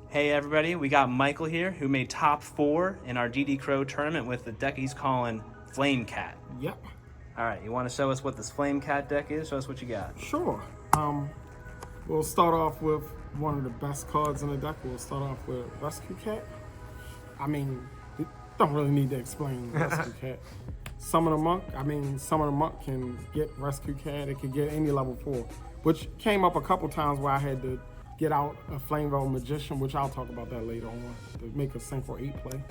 Hey everybody, we got Michael here who made top 4 in our DD Crow tournament with the deck he's calling Flame Cat. Yep. Alright, you want to show us what this Flame Cat deck is? Show us what you got. Sure. We'll start off with one of the best cards in the deck. We'll start off with Rescue Cat. I mean, don't really need to explain Rescue Cat. Summon a Monk. Summon a Monk can get Rescue Cat. It can get any level 4, which came up a couple times where I had to get out a Flame Veil Magician, which I'll talk about that later on, to make a Synchro 8 play.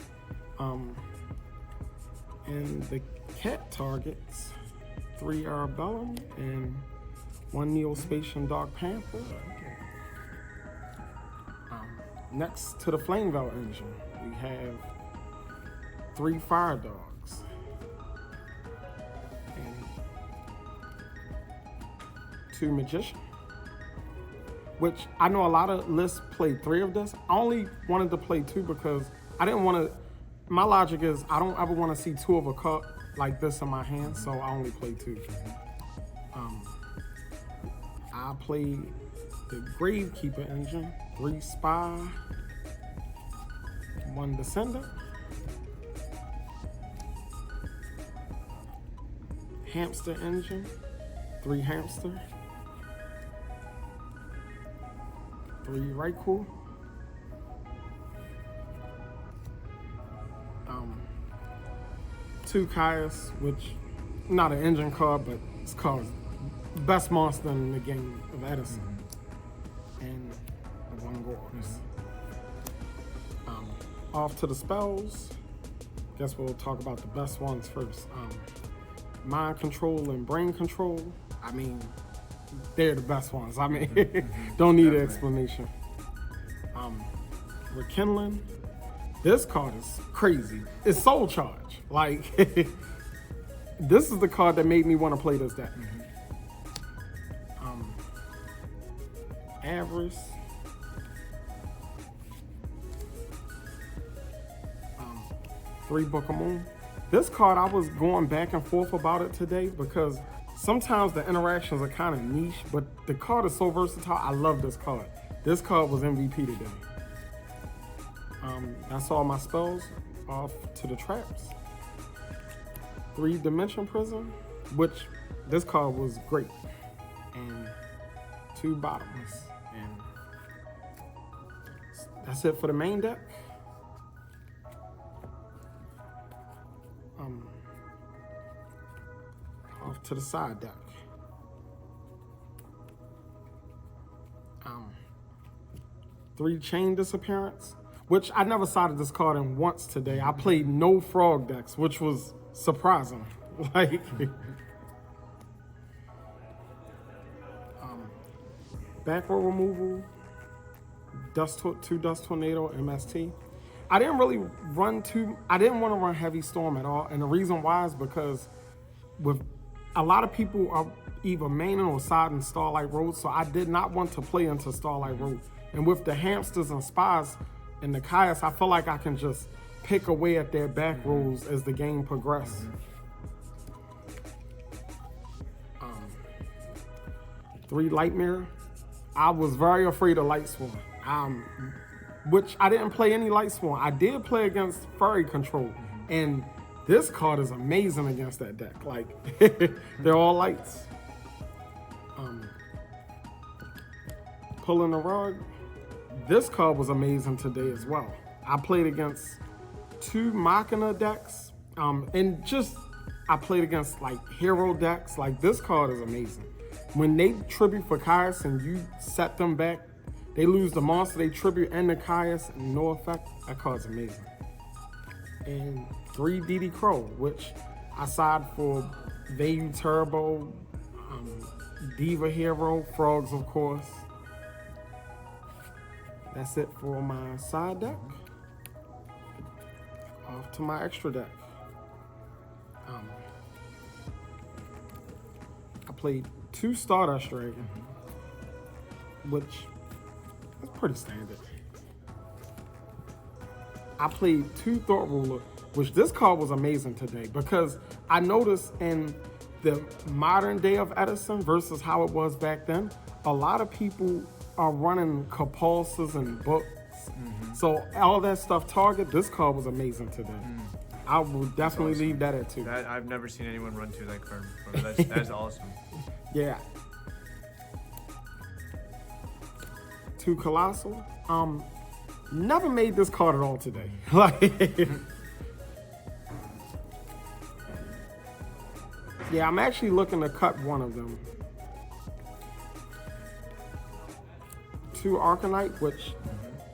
And the cat targets 3 Arabellum and 1 Neospatian Dark Panther. Next to the Flame Veil engine, we have 3 Fire Dogs and 2 Magician. Which I know a lot of lists played 3 of this. I only wanted to play 2 because I didn't want to. My logic is I don't ever want to see 2 of a cup like this in my hand, so I only play 2. I played the Gravekeeper engine, 3 Spy, 1 Descender, Hamster engine, 3 Hamster, 3 Raikou, 2 Caius, which not an engine card, but it's called best monster in the game of Edison, and 1 Gorgeous. Off to the spells. Guess we'll talk about the best ones first. Mind Control and Brain Control. They're the best ones. Don't need an explanation. Rekindling. This card is crazy. It's Soul Charge. This is the card that made me want to play this deck. Avarice. 3 Book of Moon. This card, I was going back and forth about it today because sometimes the interactions are kind of niche, but the card is so versatile. I love this card. This card was MVP today. That's all my spells. Off to the traps. 3 Dimension Prism, which this card was great. And 2 Bottomless. And that's it for the main deck. Off to the side deck. 3 Chain Disappearance, which I never sided this card in once today. I played no frog decks, which was surprising. Back row removal, 2 Dust Tornado, MST. I didn't want to run Heavy Storm at all, and the reason why is because with a lot of people are either maining or siding Starlight Road, so I did not want to play into Starlight Road. And with the Hamsters and Spies and the Caius, I feel like I can just pick away at their back rows as the game progresses. 3 Light Mirror. I was very afraid of Light Swarm, which I didn't play any Light Swarm. I did play against Fairy Control, and this card is amazing against that deck. They're all lights. Pulling the Rug. This card was amazing today as well. I played against 2 Machina decks, and I played against hero decks. This card is amazing. When they tribute for Caius and you set them back, they lose the monster, they tribute and the Caius, and no effect. That card's amazing. And 3 DD Crow, which I side for Vayu Turbo, Diva Hero, Frogs of course. That's it for my side deck. Off to my extra deck. I played 2 Stardust Dragon, which is pretty standard. I played 2 Thought Ruler, which this card was amazing today because I noticed in the modern day of Edison versus how it was back then, a lot of people are running compulsors and books. So all that stuff target, this card was amazing today. I will definitely leave that at 2. I've never seen anyone run 2 that card before. That's awesome. Yeah. 2 Colossal. Never made this card at all today. Like, yeah, I'm actually looking to cut one of them. 2 Arcanite, which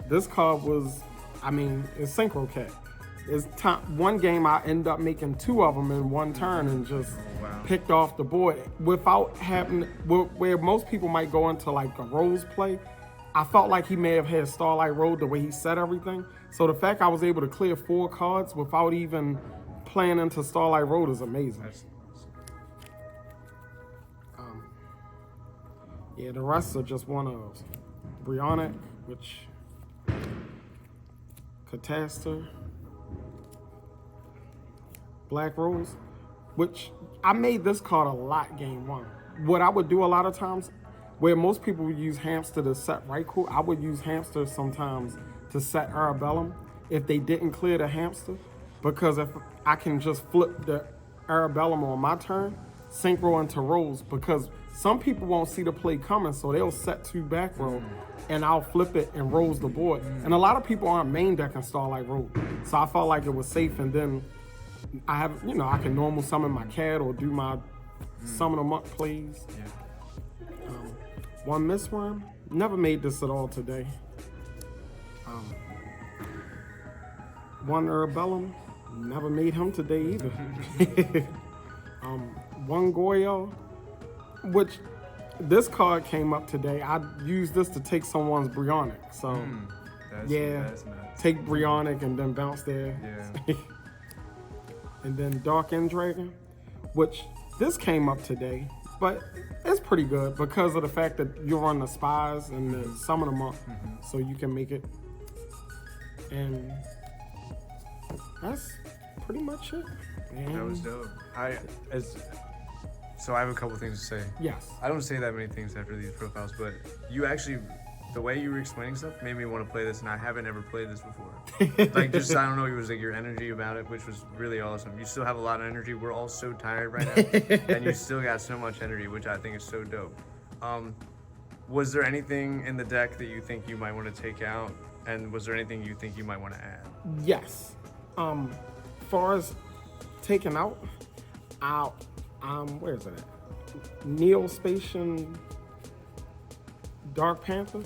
this card was, I mean, it's Synchro Cat. It's one game I end up making 2 of them in one turn and just picked off the board without having, where most people might go into like a Rose play. I felt like he may have had Starlight Road the way he set everything. So the fact I was able to clear 4 cards without even playing into Starlight Road is amazing. Yeah, the rest are just one of Brionic, which Catastor, Black Rose, which I made this card a lot game 1. What I would do a lot of times, where most people would use Hamster to set Raikou, I would use Hamster sometimes to set Arabellum if they didn't clear the Hamster, because if I can just flip the Arabellum on my turn, Synchro into Rose, because some people won't see the play coming, so they'll set 2 back row, and I'll flip it and Rose the board. And a lot of people aren't main decking Starlight Road, so I felt like it was safe. And then I have, I can normal summon my cat or do my summon them up plays. Yeah. 1 Mistworm, never made this at all today. 1 Arabellum, never made him today either. 1 Goyo, which this card came up today. I used this to take someone's Brionic. So that's nuts. Take Brionic and then bounce there. Yeah. And then Dark End Dragon, which this came up today, but it's pretty good because of the fact that you run the spies and the summon them up, so you can make it. And that's pretty much it. And that was dope. So I have a couple things to say. Yes. I don't say that many things after these profiles, but you actually, the way you were explaining stuff made me want to play this, and I haven't ever played this before. Like, just, I don't know, it was like your energy about it, which was really awesome. You still have a lot of energy. We're all so tired right now, and you still got so much energy, which I think is so dope. Was there anything in the deck that you think you might want to take out, and was there anything you think you might want to add? Yes. Far as taking out, where is it at? Neospatian Dark Panther.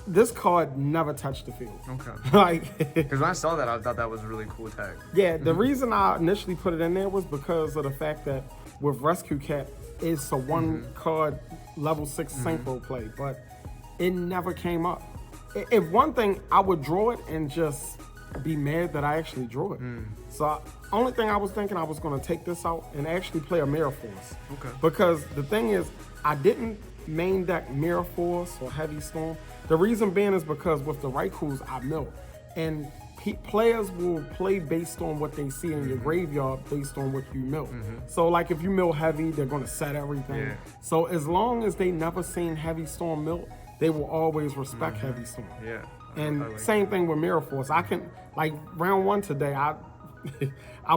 This card never touched the field. Okay. Like, because when I saw that, I thought that was a really cool tag. Yeah, the reason I initially put it in there was because of the fact that with Rescue Cat, it's a 1 card level 6 synchro play, but it never came up. If one thing, I would draw it and just be mad that I actually drew it. So only thing I was thinking, I was going to take this out and actually play a Mirror Force. Okay. Because the thing is, I didn't main deck Mirror Force or Heavy Storm. The reason being is because with the Raikous, I mill. And players will play based on what they see in your graveyard based on what you mill. So like if you mill heavy, they're going to set everything. Yeah. So as long as they never seen Heavy Storm mill, they will always respect Heavy Storm. Yeah. And same thing with Mirror Force. I can, like round 1 today, I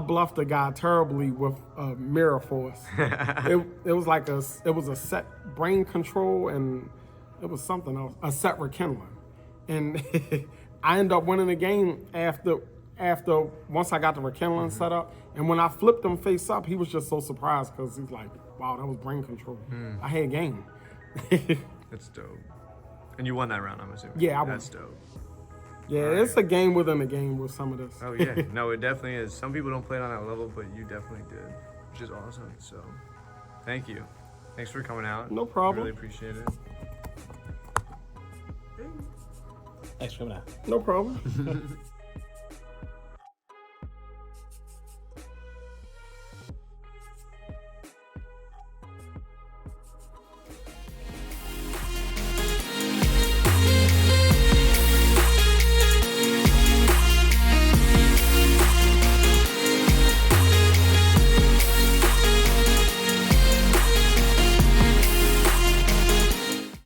bluffed a guy terribly with Mirror Force. it was like it was a set Brain Control, and it was something else, a set Rekindling. And I ended up winning the game after once I got the Rekindling set up. And when I flipped him face up, he was just so surprised because he's like, wow, that was Brain Control. I had game. That's dope. And you won that round, I'm assuming. Yeah, I won. That's dope. Yeah, it's a game within a game with some of this. Oh yeah, no, it definitely is. Some people don't play it on that level, but you definitely did, which is awesome. So, thank you. Thanks for coming out. No problem. Really appreciate it. Thanks for coming out. No problem.